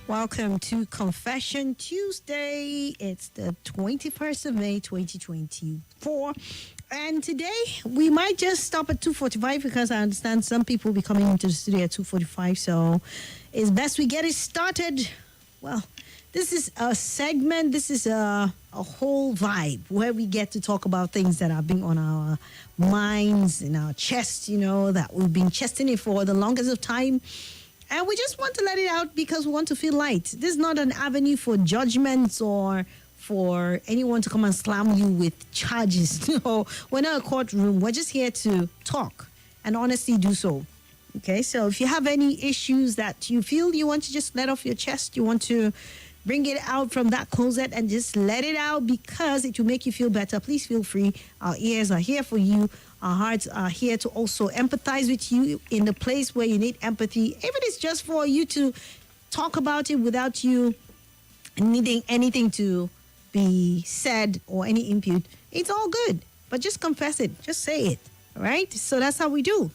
Welcome to Confession Tuesday. It's the 21st of May, 2024. And today we might just stop at 2:45 because I understand some people will be coming into the studio at 2:45. So it's best we get it started. Well, this is a segment. This is a whole vibe where we get to talk about things that have been on our minds, in our chest, that we've been chesting it for the longest of time. And we just want to let it out because we want to feel light. This is not an avenue for judgments or for anyone to come and slam you with charges. No, we're not a courtroom. We're just here to talk and honestly do so. Okay, so if you have any issues that you feel you want to just let off your chest, you want to bring it out from that closet and just let it out because it will make you feel better, please feel free. Our ears are here for you. Our hearts are here to also empathize with you in the place where you need empathy. If it is just for you to talk about it without you needing anything to be said or any input, it's all good. But just confess it. Just say it. All right? So that's how we do.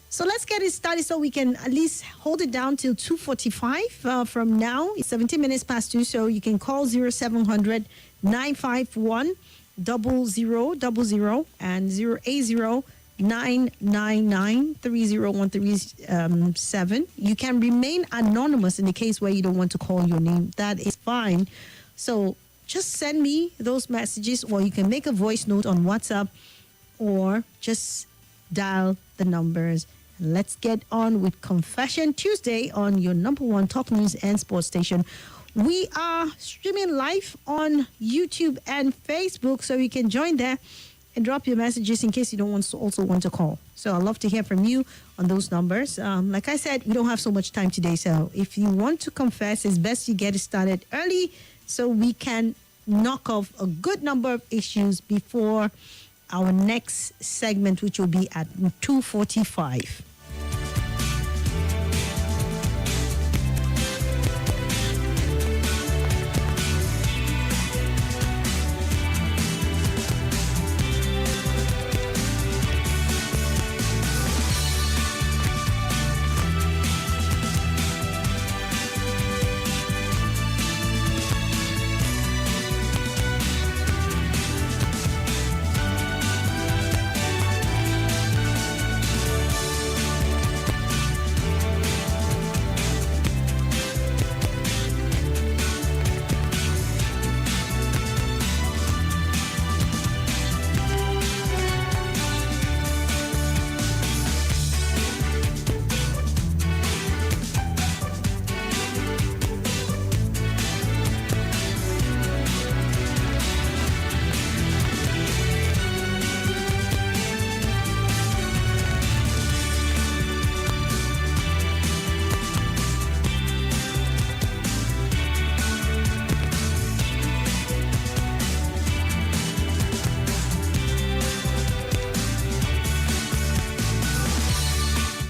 So let's get it started so we can at least hold it down till 2:45 from now. It's 17 minutes past 2, so you can call 0700 951 0000 and 080 999 30137. You can remain anonymous in the case where you don't want to call your name. That is fine. So just send me those messages, or you can make a voice note on WhatsApp, or just dial the numbers. Let's get on with Confession Tuesday on your number one talk news and sports station. We are streaming live on YouTube and Facebook, so you can join there and drop your messages in case you don't also want to call. So I'd love to hear from you on those numbers. Like I said, we don't have so much time today, so if you want to confess, it's best you get it started early so we can knock off a good number of issues before our next segment, which will be at 2:45.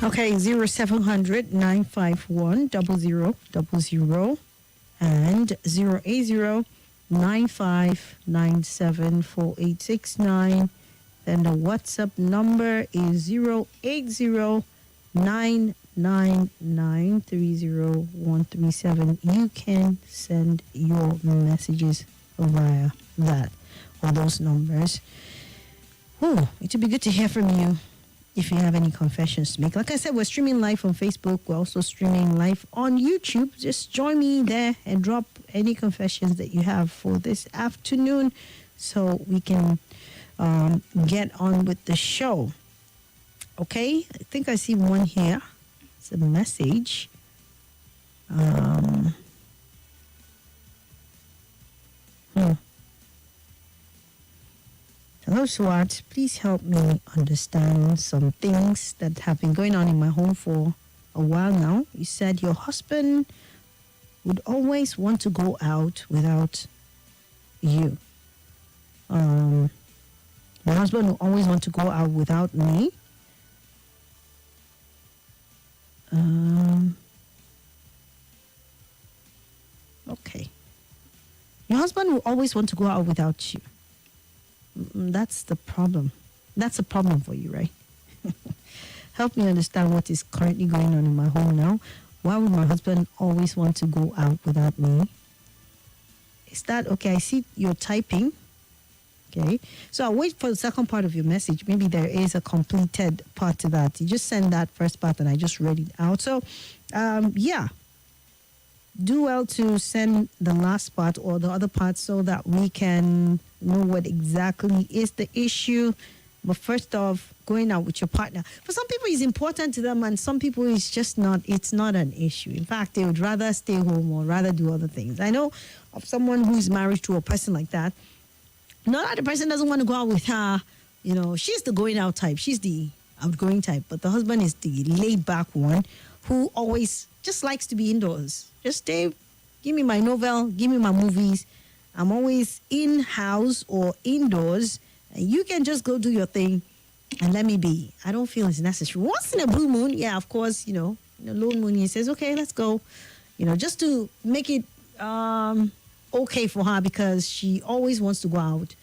Okay, 0700 951 0000 and 080 9597 4869. Then the WhatsApp number is 080 999 30137. You can send your messages via that or those numbers. Oh, it would be good to hear from you. If you have any confessions to make. Like I said, we're streaming live on Facebook. We're also streaming live on YouTube. Just join me there and drop any confessions that you have for this afternoon so we can get on with the show. Okay? I think I see one here. It's a message. Hello, Swat. Please help me understand some things that have been going on in my home for a while now. You said your husband would always want to go out without you. My husband will always want to go out without me. Okay. Your husband will always want to go out without you. That's the problem. That's a problem for you, right? Help me understand what is currently going on in my home now. Why would my husband always want to go out without me? Is that okay? I see you're typing. Okay. So I'll wait for the second part of your message. Maybe there is a completed part to that. You just send that first part and I just read it out. So, yeah. Do well to send the last part or the other part so that we can know what exactly is the issue. But first off, going out with your partner. For some people, it's important to them, and some people, it's just not, it's not an issue. In fact, they would rather stay home or rather do other things. I know of someone who is married to a person like that. Not that the person doesn't want to go out with her. You know, she's the going out type. She's the outgoing type. But the husband is the laid back one who always just likes to be indoors. Just stay, give me my novel, give me my movies. I'm always in-house or indoors. And you can just go do your thing and let me be. I don't feel it's necessary. Once in a blue moon, yeah, of course, you know, in a lone moon, he says, okay, let's go. You know, just to make it okay for her because she always wants to go out,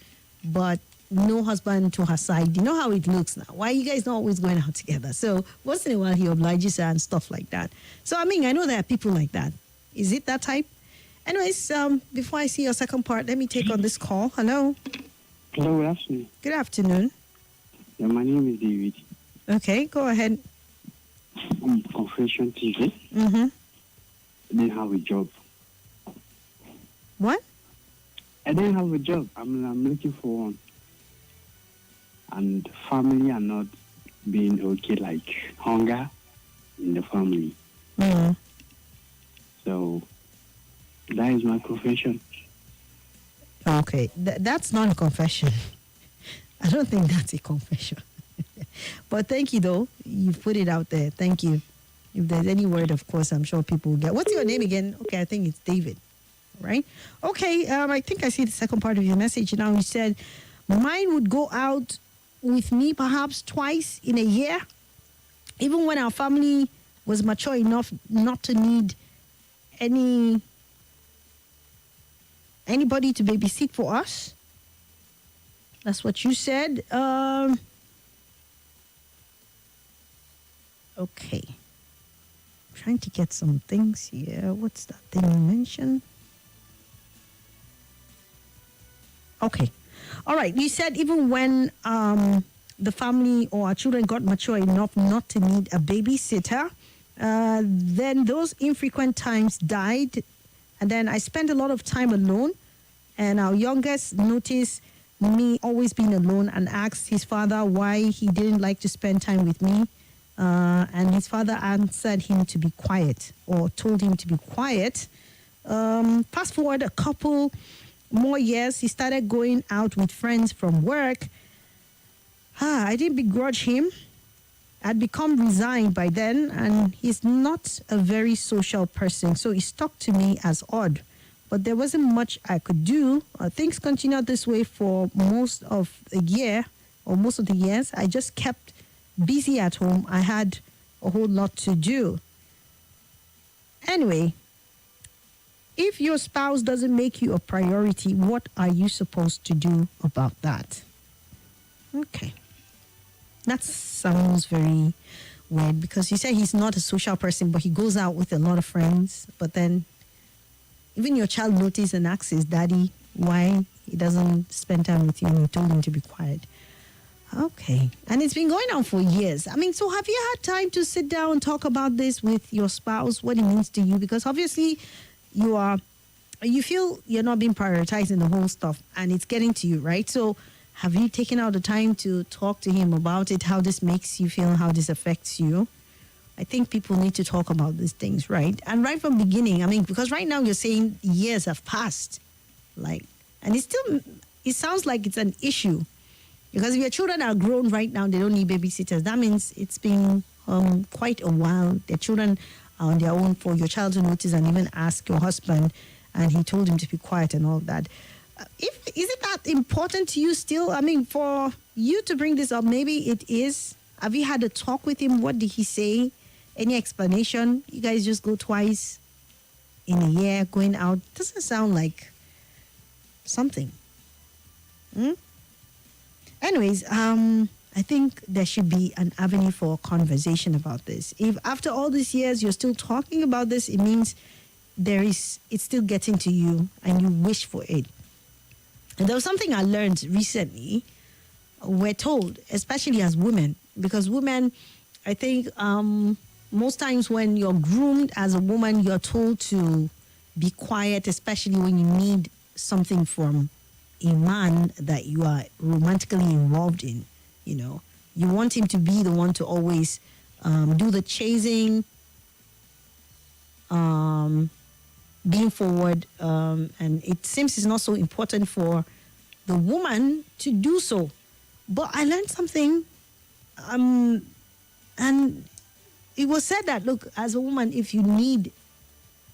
but no husband to her side. You know how it looks now. Why are you guys not always going out together? So once in a while, he obliges her and stuff like that. So, I mean, I know there are people like that. Is it that type? Anyways, before I see your second part, let me take on this call. Hello. Hello, good afternoon. Good afternoon. Yeah, my name is David. Okay, go ahead. I'm Confession Tuesday. Mm-hmm. I didn't have a job. What? I didn't have a job. I'm looking for one. And family are not being okay, like hunger in the family. Mm. So that is my confession. Okay, that's not a confession. I don't think that's a confession. But thank you, though. You put it out there. Thank you. If there's any word, of course, I'm sure people will get. What's your name again? Okay, I think it's David, right? Okay, I think I see the second part of your message now. You said, mine would go out with me perhaps twice in a year, even when our family was mature enough not to need anybody to babysit for us. That's what you said. Okay. Trying to get some things here. What's that thing you mentioned? Okay. All right. You said even when the family or our children got mature enough not to need a babysitter, then those infrequent times died. And then I spent a lot of time alone. And our youngest noticed me always being alone and asked his father why he didn't like to spend time with me. And his father answered him to be quiet or told him to be quiet. Fast forward a couple more years, he started going out with friends from work. I didn't begrudge him. I'd become resigned by then, and he's not a very social person, so he stuck to me as odd. But there wasn't much I could do. Things continued this way for most of the year, or most of the years. I just kept busy at home. I had a whole lot to do. Anyway, if your spouse doesn't make you a priority, what are you supposed to do about that? Okay. That sounds very weird because he said he's not a social person, but he goes out with a lot of friends. But then even your child noticed and asks his daddy why he doesn't spend time with you and he told him to be quiet. Okay. And it's been going on for years. I mean, so have you had time to sit down and talk about this with your spouse, what it means to you? Because obviously you feel you're not being prioritized in the whole stuff and it's getting to you, right? So have you taken out the time to talk to him about it, how this makes you feel, how this affects you? I think people need to talk about these things, right? And right from the beginning, I mean, because right now you're saying years have passed, like, and it sounds like it's an issue. Because if your children are grown right now, they don't need babysitters. That means it's been quite a while. Their children are on their own for your child to notice and even ask your husband, and he told him to be quiet and all that. Is it that important to you still? I mean, for you to bring this up, maybe it is. Have you had a talk with him? What did he say? Any explanation? You guys just go twice in a year going out. Doesn't sound like something. Anyways, I I think there should be an avenue for a conversation about this. If after all these years you're still talking about this, it means it's still getting to you and you wish for it. And there was something I learned recently. We're told, especially as women, because women, I think most times when you're groomed as a woman, you're told to be quiet, especially when you need something from a man that you are romantically involved in. You know, you want him to be the one to always do the chasing, being forward, and it seems it's not so important for the woman to do so. But I learned something, and it was said that, look, as a woman, if you need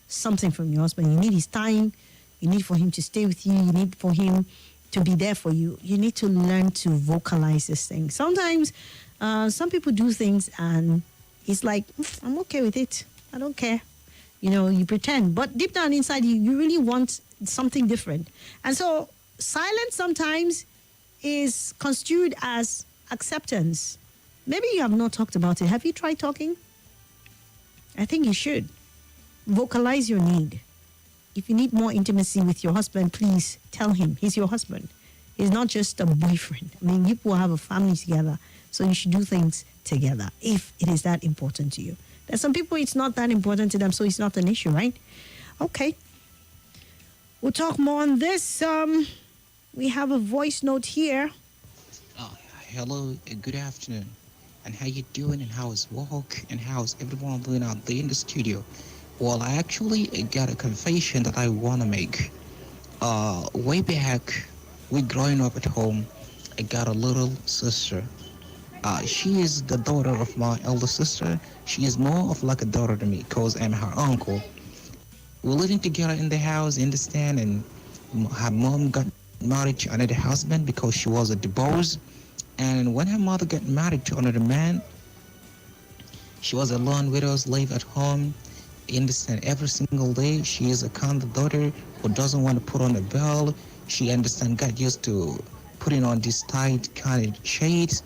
something from your husband, you need his time, you need for him to stay with you, you need for him to be there for you, you need to learn to vocalize this thing. Sometimes some people do things and it's like, I'm okay with it, I don't care. You know, you pretend, but deep down inside you really want something different. And so silence sometimes is construed as acceptance. Maybe you have not talked about it. Have you tried talking? I think you should. Vocalize your need. If you need more intimacy with your husband, please tell him he's your husband. He's not just a boyfriend. I mean, you will have a family together, so you should do things together if it is that important to you. There's some people it's not that important to them, so it's not an issue, right? Okay. We'll talk more on this. We have a voice note here. Hello, good afternoon. And how you doing, and how is work, and how's everyone doing out there in the studio? Well, I actually got a confession that I want to make. Way back, we growing up at home, I got a little sister. She is the daughter of my elder sister. She is more of like a daughter to me because I'm her uncle. We're living together in the house, understand, and her mom got married to another husband because she was a divorce. And when her mother got married to another man, she was a lone widow, slave at home. Understand, every single day she is a kind of daughter who doesn't want to put on a belt. She understand got used to putting on these tight kind of shades.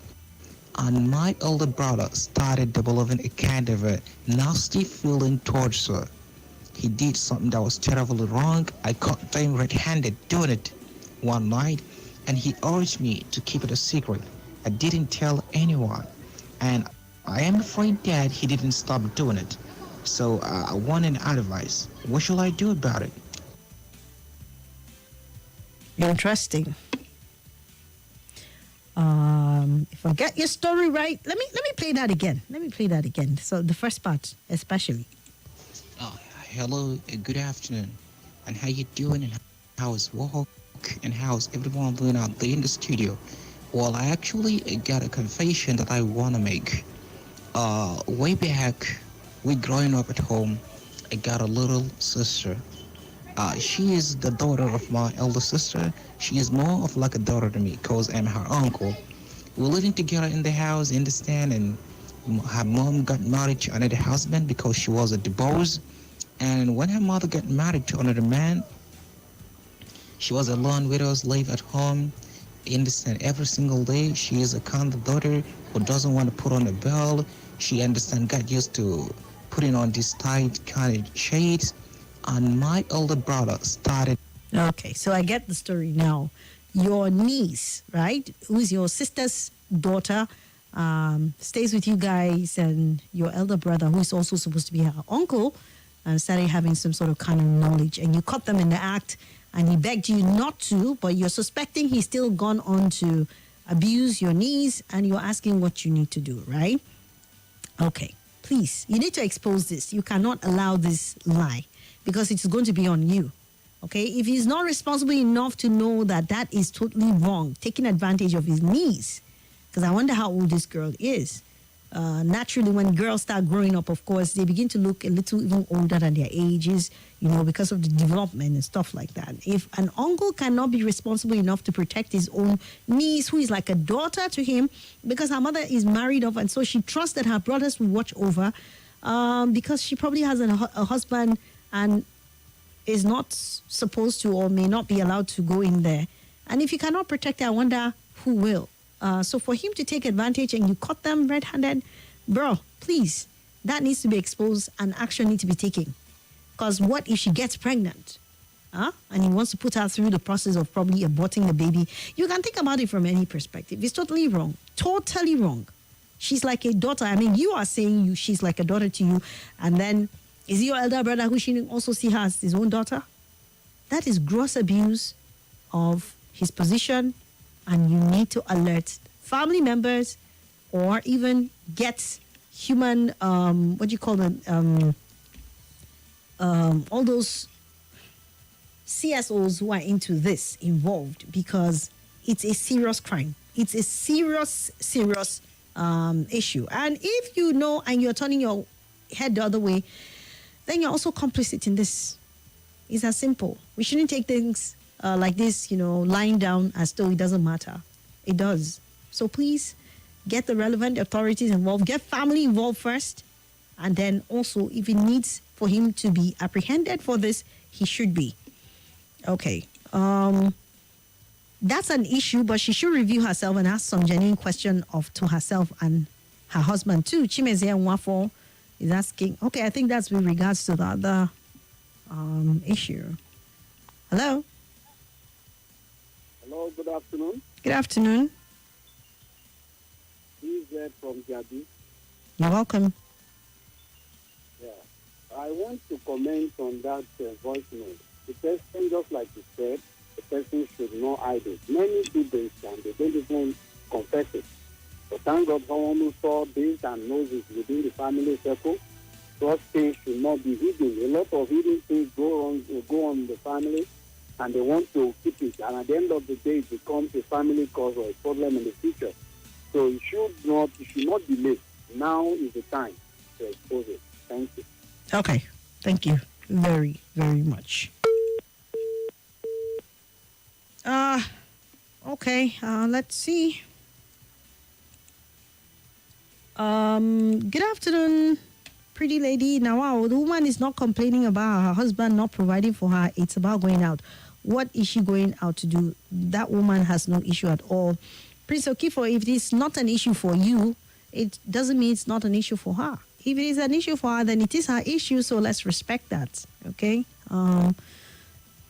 And my older brother started developing a kind of a nasty feeling towards her. He did something that was terribly wrong. I caught him red-handed doing it one night, and he urged me to keep it a secret. I didn't tell anyone, and I am afraid that he didn't stop doing it. So I want an advice. What shall I do about it? Interesting. If I get your story right, let me play that again. Let me play that again. So the first part, especially. Hello, good afternoon. And how you doing, and how is work, and how's everyone doing out there in the studio? Well, I actually got a confession that I want to make. Way back, we growing up at home, I got a little sister. She is the daughter of my elder sister. She is more of like a daughter to me because I'm her uncle. We're living together in the house, understand, and her mom got married to another husband because she was a divorce. And when her mother got married to another man, she was a lone widow, slave at home. Understand, every single day she is a kind of daughter who doesn't want to put on a belt. She understand got used to putting on these tight kind of shades. And my older brother started. Okay, so I get the story now. Your niece, right, who is your sister's daughter, stays with you guys, and your elder brother, who is also supposed to be her uncle, started having some sort of kind of knowledge, and you caught them in the act, and he begged you not to, but you're suspecting he's still gone on to abuse your niece, and you're asking what you need to do, right? Okay, please, you need to expose this. You cannot allow this lie, because it's going to be on you. Okay, if he's not responsible enough to know that that is totally wrong, taking advantage of his niece, because I wonder how old this girl is. Naturally, when girls start growing up, of course, they begin to look a little even older than their ages, you know, because of the development and stuff like that. If an uncle cannot be responsible enough to protect his own niece, who is like a daughter to him, because her mother is married off, and so she trusts that her brothers will watch over, because she probably has a husband and is not supposed to or may not be allowed to go in there. And if you cannot protect her, I wonder who will. So for him to take advantage and you caught them red-handed, bro, please, that needs to be exposed and action needs to be taken. Because what if she gets pregnant? And he wants to put her through the process of probably aborting the baby. You can think about it from any perspective. It's totally wrong. Totally wrong. She's like a daughter. I mean, you are saying she's like a daughter to you. And then, is it your elder brother who should also see her as his own daughter? That is gross abuse of his position. And you need to alert family members or even get human, what do you call them? All those CSOs who are into this involved, because it's a serious crime. It's a serious issue. And if you know and you're turning your head the other way, then you're also complicit in this. It's as simple. We shouldn't take things like this, lying down as though it doesn't matter. It does. So please get the relevant authorities involved. Get family involved first. And then also, if it needs for him to be apprehended for this, he should be. Okay. That's an issue, but she should review herself and ask some genuine question to herself and her husband too. Chimeze Nwafo is asking. Okay, I think that's with regards to the other issue. Hello. Hello, good afternoon. Good afternoon. This is from Jabi. You're welcome. Yeah. I want to comment on that voicemail. The person, just like you said, the person should not hide it. Many do this and they don't even confess it. But thank God someone who saw this and knows it within the family circle. Such things should not be hidden. A lot of hidden things go on in the family and they want to keep it. And at the end of the day, it becomes a family cause or a problem in the future. So it should not delay. Now is the time to expose it. Thank you. Okay. Thank you very, very much. Okay, let's see. Good afternoon, pretty lady. Now, wow, the woman is not complaining about her husband not providing for her. It's about going out. What is she going out to do? That woman has no issue at all. Prince Okifo, if it is not an issue for you, it doesn't mean it's not an issue for her. If it is an issue for her, then it is her issue, so let's respect that, okay?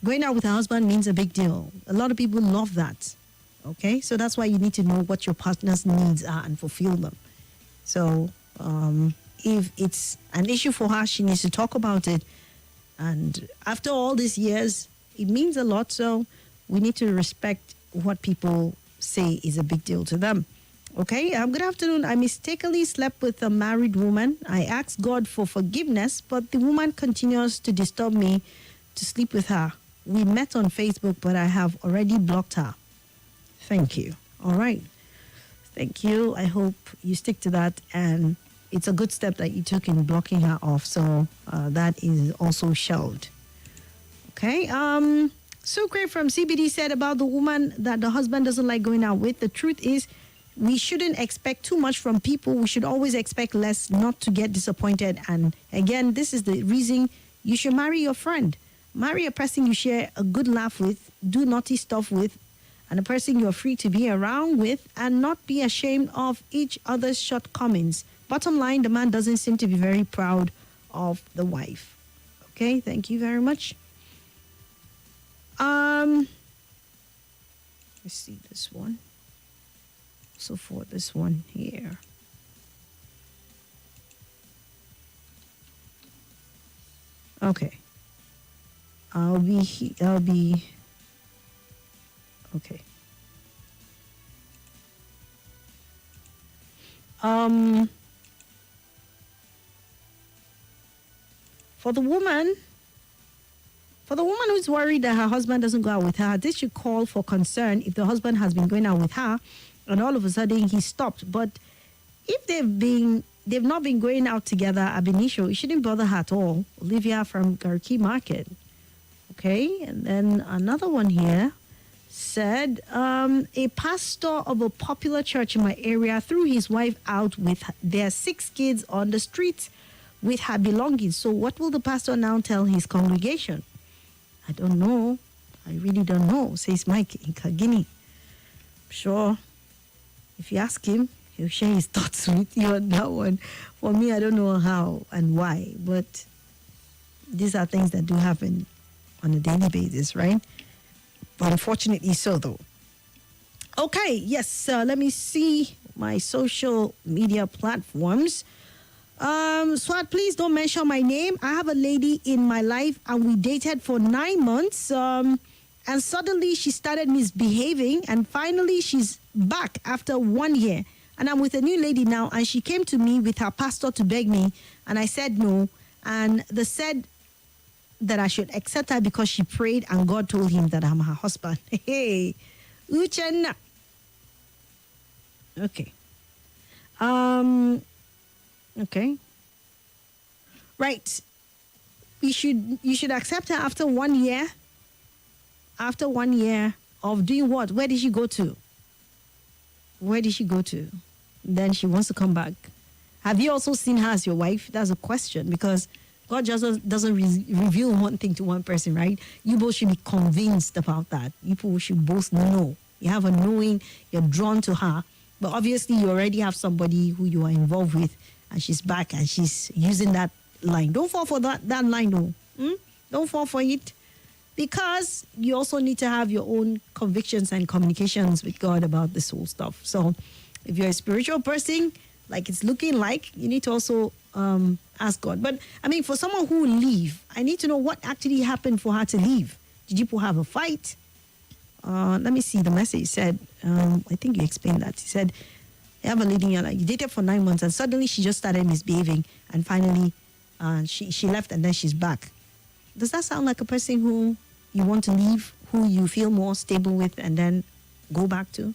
Going out with her husband means a big deal. A lot of people love that, okay? So that's why you need to know what your partner's needs are and fulfill them. So if it's an issue for her, she needs to talk about it. And after all these years, it means a lot, so we need to respect what people say is a big deal to them. Okay, good afternoon. I mistakenly slept with a married woman. I asked God for forgiveness, but the woman continues to disturb me to sleep with her. We met on Facebook, but I have already blocked her. Thank you. All right. Thank you. I hope you stick to that. And it's a good step that you took in blocking her off. So that is also shelved. Okay. Sucre from CBD said about the woman that the husband doesn't like going out with. The truth is, we shouldn't expect too much from people. We should always expect less, not to get disappointed. And again, this is the reason you should marry your friend. Marry a person you share a good laugh with, do naughty stuff with, and a person you are free to be around with, and not be ashamed of each other's shortcomings. Bottom line, the man doesn't seem to be very proud of the wife. Okay, thank you very much. Let's see this one. So for this one here. Okay. I'll be okay. For the woman who's worried that her husband doesn't go out with her, this should call for concern if the husband has been going out with her and all of a sudden he stopped. But if they've not been going out together ab initio, it shouldn't bother her at all. Olivia from Garki Market. Okay, and then another one here said, a pastor of a popular church in my area threw his wife out with their 6 kids on the streets with her belongings. So what will the pastor now tell his congregation? I don't know. I really don't know, says Mike in Kagini. Sure. If you ask him, he'll share his thoughts with you on that one. For me, I don't know how and why, but these are things that do happen on a daily basis, right? But unfortunately so, though. Okay, yes, let me see my social media platforms. Swat, please don't mention my name. I have a lady in my life and we dated for 9 months. And suddenly she started misbehaving and finally she's back after 1 year. And I'm with a new lady now and she came to me with her pastor to beg me and I said no. And they said that I should accept her because she prayed and God told him that I'm her husband. Hey, Uchenna. Okay. Okay. Right. You should accept her after 1 year. After 1 year of doing what? Where did she go to? Where did she go to? Then she wants to come back. Have you also seen her as your wife? That's a question because God just doesn't reveal one thing to one person, right? You both should be convinced about that. You both should both know. You have a knowing, you're drawn to her. But obviously you already have somebody who you are involved with and she's back and she's using that line. Don't fall for that line, no. Don't fall for it. Because you also need to have your own convictions and communications with God about this whole stuff. So if you're a spiritual person, like it's looking like, you need to also ask God. But I mean, for someone who will leave, I need to know what actually happened for her to leave. Did you have a fight? Let me see the message. It said, I think you explained that. He said, you have a lady in your life, you dated for 9 months and suddenly she just started misbehaving and finally she left and then she's back. Does that sound like a person who you want to leave, who you feel more stable with and then go back to? You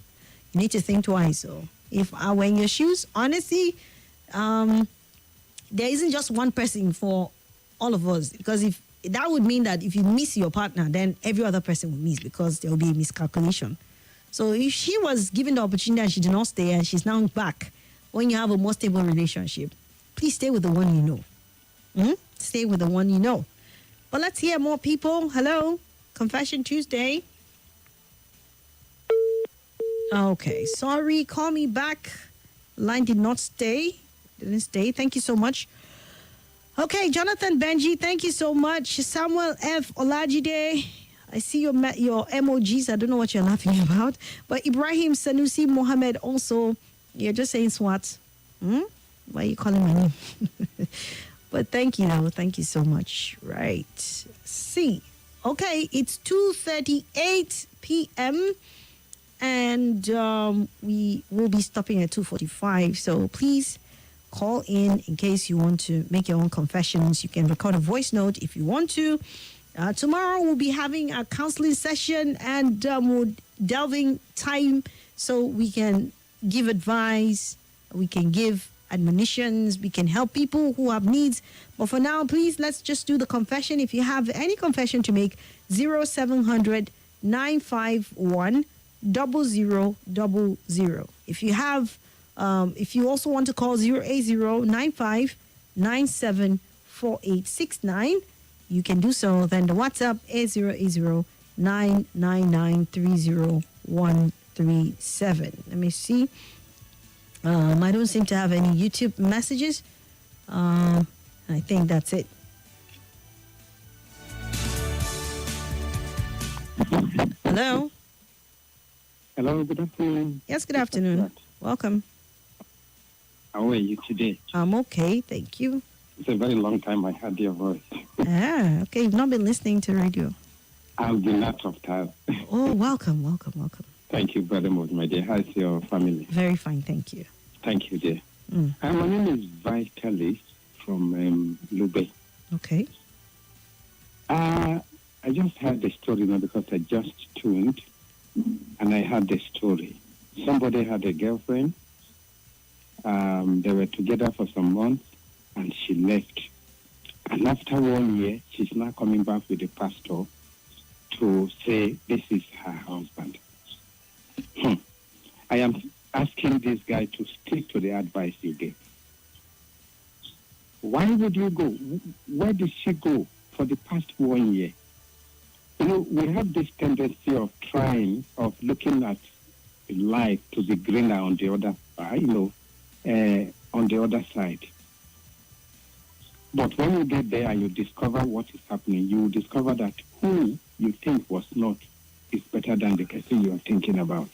need to think twice. So if I were in your shoes, honestly, there isn't just one person for all of us because if that would mean that if you miss your partner, then every other person will miss because there will be a miscalculation. So if she was given the opportunity and she did not stay and she's now back, when you have a more stable relationship, please stay with the one you know. Stay with the one you know. But let's hear more people. Hello, Confession Tuesday. Okay, sorry, call me back. Line did not stay. Didn't stay. Thank you so much. Okay, Jonathan Benji, thank you so much. Samuel F. Olajide, I see your emojis. I don't know what you're laughing about. But Ibrahim Sanusi Mohammed also, you're just saying SWAT. Why are you calling my name? But thank you, though. Thank you so much. Right. See. Okay, it's 2:38 p.m. And we will be stopping at 2:45. So please call in case you want to make your own confessions. You can record a voice note if you want to. Tomorrow we'll be having a counseling session and we'll delving time so we can give advice, we can give admonitions, we can help people who have needs. But for now, please, let's just do the confession. If you have any confession to make, 0700 951 0000. If you have, if you also want to call 080 95 974869, you can do so. Then the WhatsApp is 080 999 30137. Let me see. I don't seem to have any YouTube messages. I think that's it. Hello. Hello, good afternoon. Yes, good afternoon. Welcome. How are you today? I'm okay, thank you. It's a very long time I heard your voice. Okay. You've not been listening to radio. I've been out of time. Oh, welcome. Thank you very much, my dear. How's your family? Very fine, thank you. Thank you, dear. My name is Vitalis from Lube. Okay. I just heard the story now because I just tuned and I heard the story. Somebody had a girlfriend. They were together for some months and she left. And after 1 year, she's now coming back with the pastor to say this is her husband. I am asking this guy to stick to the advice you gave. Why would you go? Where did she go for the past 1 year? You know, we have this tendency of looking at light to be greener on the other, on the other side. But when you get there and you discover what is happening, you will discover that who you think was not is better than the person you are thinking about.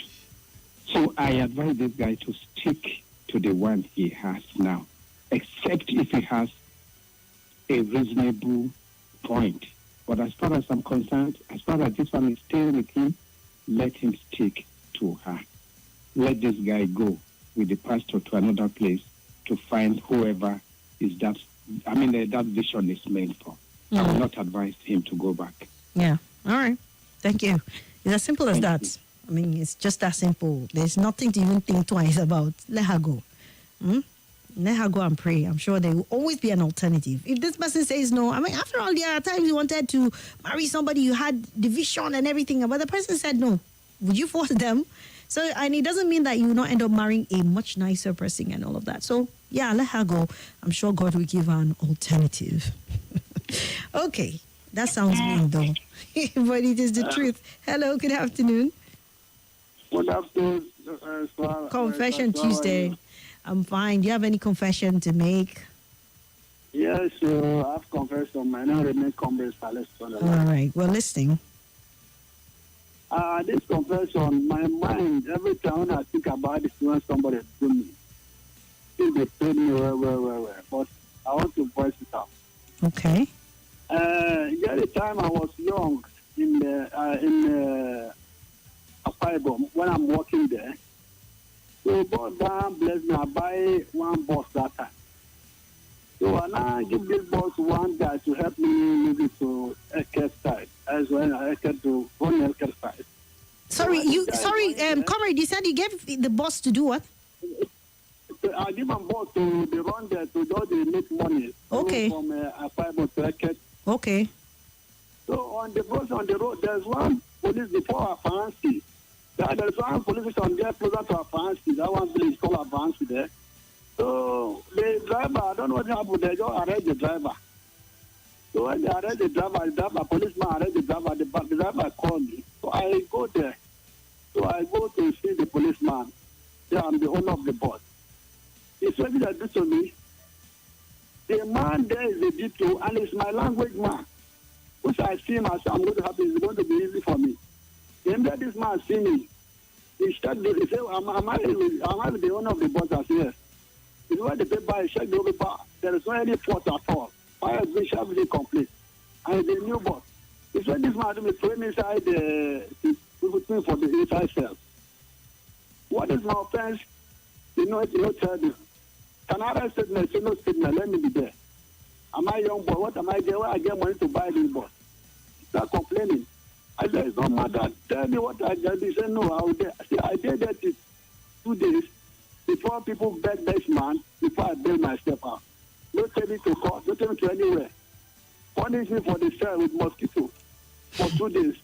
So I advise this guy to stick to the one he has now, except if he has a reasonable point. But as far as I'm concerned, as far as this one is staying with him, let him stick to her. Let this guy go with the pastor to another place to find whoever is that vision is meant for. I will not advise him to go back. Yeah. All right. Thank you. It's as simple as Thank that. you. I mean, it's just that simple. There's nothing to even think twice about. Let her go. Let her go and pray. I'm sure there will always be an alternative. If this person says no, I mean, after all, there are times you wanted to marry somebody, you had the vision and everything, but the person said no. Would you force them? So, and it doesn't mean that you will not end up marrying a much nicer person and all of that. So, yeah, let her go. I'm sure God will give her an alternative. Okay, that sounds mean though, but it is the truth. Hello, good afternoon. Good afternoon. Confession Tuesday. I'm fine. Do you have any confession to make? Yes, I've confessed on my name, remain Comrade Palestine. All right, we're listening. This confession, my mind, every time when I think about it, when somebody do me, they paid me well. But I want to voice it out. Okay. The time I was young in Apaibo, when I'm working there, so God down bless me, I buy one bus that time. So I now give this bus one guy to help me move it to Eket side, as well as Eket to one Eket side. Comrade, you said you gave the boss to do what? I give them boss to the run there to do the make money. Okay. From Apaibo to Eket. Okay. So on the bus on the road, there's one police before Afansi. There's one police station there closer to Afansi. That one village called Afansi there. So the driver, I don't know what happened, they just arrest the driver. So when they arrest the driver, policeman arrest the driver, the driver called me. So I go there. So I go to see the policeman. Yeah, I'm the owner of the bus. He said that this to me. The man there is a detail and it's my language man. Which I see him as I'm going to happen, it's going to be easy for me. Then this man see me. He said, am I the owner of the bus? I said, yes. He read the paper, I checked the paper. There is no any fault at all. I have been sharply complete. And the new bus. He said, this man will throw me inside the thing for the inside cell. What is my offense? You know, tell me. Can I write statement? Say no statement, let me be there. Am I young boy? What am I there? Where I get money to buy this bus? Start complaining. I said, it's not matter. Tell me what I did. He said, no, I will there. I said, I did that in 2 days before people beg this man, before I bail myself out. Don't take me to court, don't take me to anywhere. Punish me for the cell with mosquito for 2 days.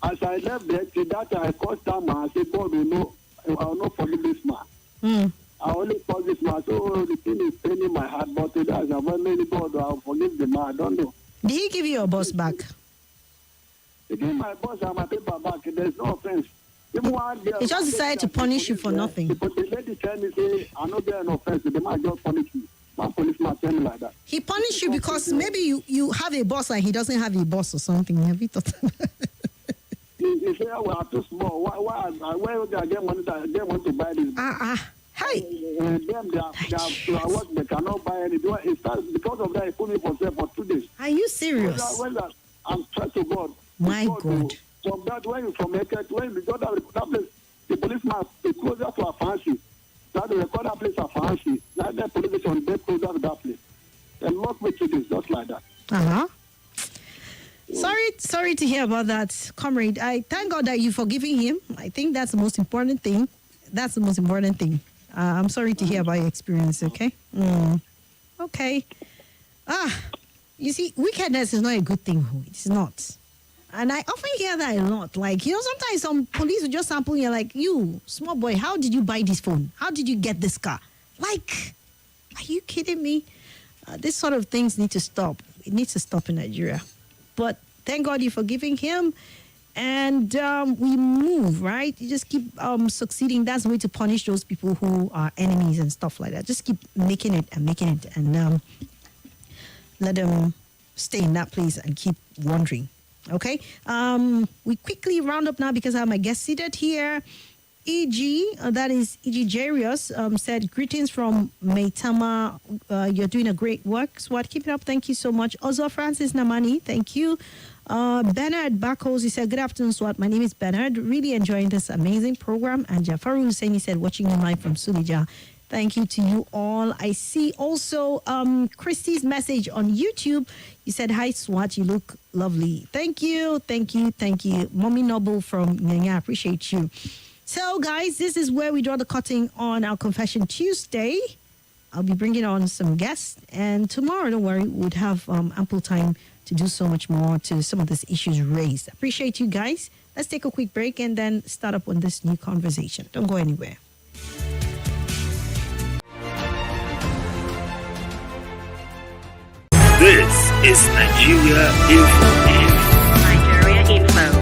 As I left there, till that I called that man, I said, God will know, I will not forgive this man. I only call this man, so the thing is paining my heart, but today as I've made God, I'll forgive the man, I don't know. Did he give you your boss back? He gave my boss and my paper back, there's no offense. He just decided to punish you for nothing. But the lady tell me, say, I know there no offense, the man just punish me. My policeman tell me like that. He punished you because maybe you have a boss and he doesn't have a boss or something. Have you thought about that? He said, we are too small. Why would I get money to buy this? Hey. Them, they cannot buy anything. Because of that, he put me for sale for 2 days. Are you serious? I'm trying to God. My God. From that, when you from Eket, when you go that place, the policeman is closer to a fancy. That they record that place a fancy. That the police on dead closer to that place. They lock me to this, just like that. Sorry to hear about that, comrade. I thank God that you're forgiving him. I think that's the most important thing. I'm sorry to hear about your experience, okay? Okay. You see, wickedness is not a good thing. It's not. And I often hear that a lot. Like, sometimes some police will just sample you like, you, small boy, how did you buy this phone? How did you get this car? Like, are you kidding me? This sort of things need to stop. It needs to stop in Nigeria. But thank God you're forgiving him. and we move, right? You just keep succeeding. That's the way to punish those people who are enemies and stuff like that. Just keep making it, and let them stay in that place and keep wandering. Okay. We quickly round up now because I have my guest seated here. EG, that is EG Jarius, said, greetings from Maitama. You're doing a great work. Swat, keep it up. Thank you so much. Also, Francis Namani, thank you. Bernard Bakos, he said, good afternoon, Swat. My name is Bernard. Really enjoying this amazing program. And Jafaru Hussein, he said, watching you live from Sulija. Thank you to you all. I see also Christy's message on YouTube. You said, hi, Swat. You look lovely. Thank you. Thank you. Thank you. Mommy Noble from Nyanya. Appreciate you. So, guys, this is where we draw the curtain on our Confession Tuesday. I'll be bringing on some guests. And tomorrow, don't worry, we'd have ample time to do so much more to some of these issues raised. Appreciate you guys. Let's take a quick break and then start up on this new conversation. Don't go anywhere. This is Nigeria Info.